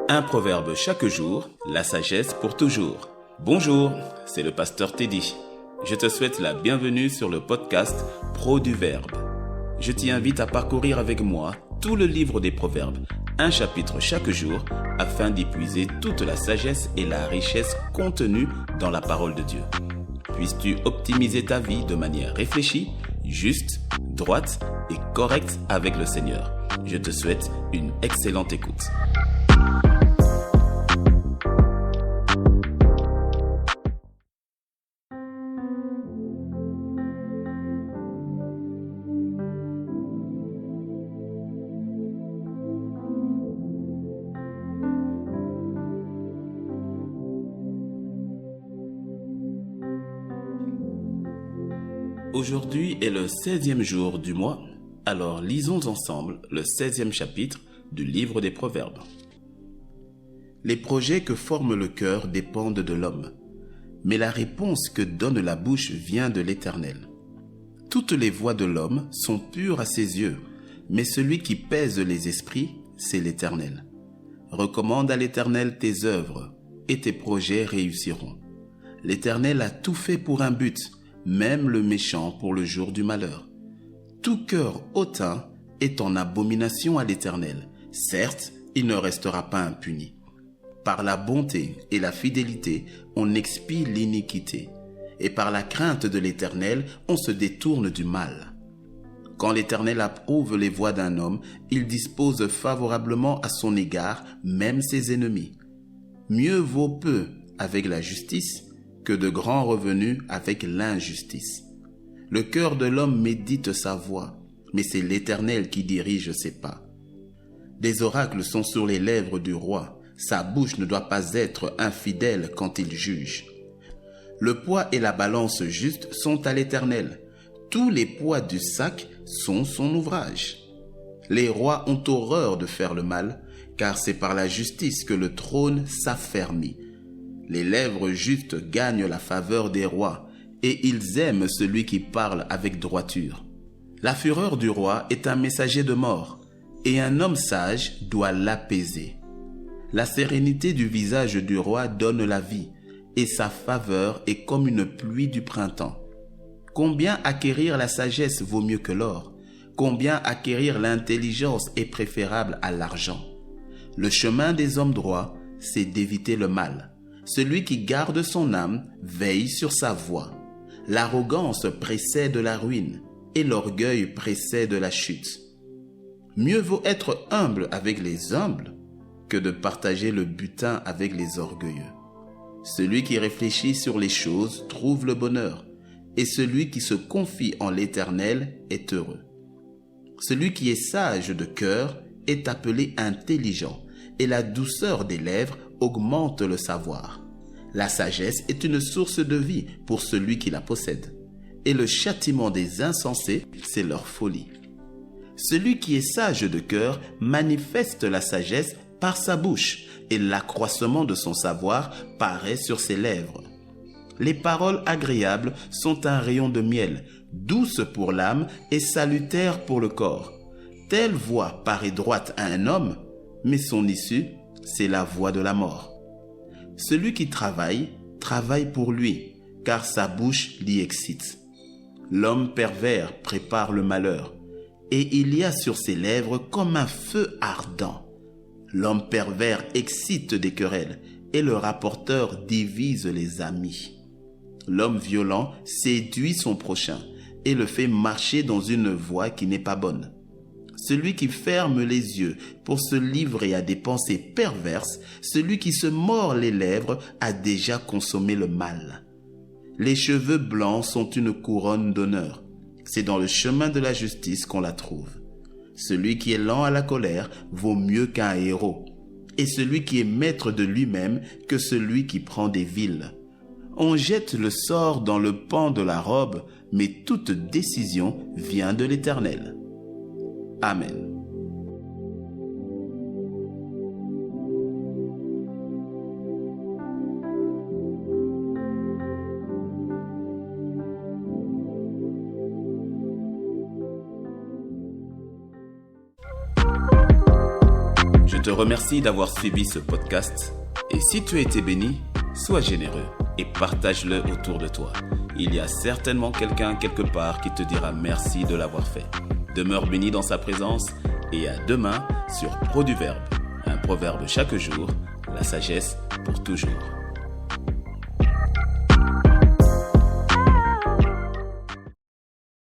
Un proverbe chaque jour, la sagesse pour toujours. Bonjour, c'est le pasteur Teddy. Je te souhaite la bienvenue sur le podcast Pro du Verbe. Je t'y invite à parcourir avec moi tout le livre des proverbes, un chapitre chaque jour, afin d'y puiser toute la sagesse et la richesse contenues dans la parole de Dieu. Puisses-tu optimiser ta vie de manière réfléchie, juste, droite et correcte avec le Seigneur. Je te souhaite une excellente écoute. Aujourd'hui est le 16e jour du mois, alors lisons ensemble le 16e chapitre du livre des Proverbes. Les projets que forme le cœur dépendent de l'homme, mais la réponse que donne la bouche vient de l'Éternel. Toutes les voies de l'homme sont pures à ses yeux, mais celui qui pèse les esprits, c'est l'Éternel. Recommande à l'Éternel tes œuvres, et tes projets réussiront. L'Éternel a tout fait pour un but, même le méchant pour le jour du malheur. Tout cœur hautain est en abomination à l'Éternel. Certes, il ne restera pas impuni. Par la bonté et la fidélité, on expie l'iniquité. Et par la crainte de l'Éternel, on se détourne du mal. Quand l'Éternel approuve les voies d'un homme, il dispose favorablement à son égard même ses ennemis. Mieux vaut peu avec la justice que de grands revenus avec l'injustice. Le cœur de l'homme médite sa voie, mais c'est l'Éternel qui dirige ses pas. Des oracles sont sur les lèvres du roi, sa bouche ne doit pas être infidèle quand il juge. Le poids et la balance juste sont à l'Éternel, tous les poids du sac sont son ouvrage. Les rois ont horreur de faire le mal, car c'est par la justice que le trône s'affermit. Les lèvres justes gagnent la faveur des rois, et ils aiment celui qui parle avec droiture. La fureur du roi est un messager de mort, et un homme sage doit l'apaiser. La sérénité du visage du roi donne la vie, et sa faveur est comme une pluie du printemps. Combien acquérir la sagesse vaut mieux que l'or? Combien acquérir l'intelligence est préférable à l'argent? Le chemin des hommes droits, c'est d'éviter le mal. Celui qui garde son âme veille sur sa voie. L'arrogance précède la ruine et l'orgueil précède la chute. Mieux vaut être humble avec les humbles que de partager le butin avec les orgueilleux. Celui qui réfléchit sur les choses trouve le bonheur, et celui qui se confie en l'Éternel est heureux. Celui qui est sage de cœur est appelé intelligent, et la douceur des lèvres augmente le savoir. La sagesse est une source de vie pour celui qui la possède, et le châtiment des insensés, c'est leur folie. Celui qui est sage de cœur manifeste la sagesse par sa bouche, et l'accroissement de son savoir paraît sur ses lèvres. Les paroles agréables sont un rayon de miel, douce pour l'âme et salutaire pour le corps. Telle voie paraît droite à un homme, mais son issue, c'est la voie de la mort. Celui qui travaille, travaille pour lui, car sa bouche l'y excite. L'homme pervers prépare le malheur, et il y a sur ses lèvres comme un feu ardent. L'homme pervers excite des querelles, et le rapporteur divise les amis. L'homme violent séduit son prochain, et le fait marcher dans une voie qui n'est pas bonne. Celui qui ferme les yeux pour se livrer à des pensées perverses, celui qui se mord les lèvres a déjà consommé le mal. Les cheveux blancs sont une couronne d'honneur. C'est dans le chemin de la justice qu'on la trouve. Celui qui est lent à la colère vaut mieux qu'un héros, et celui qui est maître de lui-même que celui qui prend des villes. On jette le sort dans le pan de la robe, mais toute décision vient de l'Éternel. Amen. te remercie d'avoir suivi ce podcast et si tu as été béni, sois généreux et partage-le autour de toi. Il y a certainement quelqu'un quelque part qui te dira merci de l'avoir fait. Demeure béni dans sa présence et à demain sur Pro du Verbe. Un proverbe chaque jour, la sagesse pour toujours.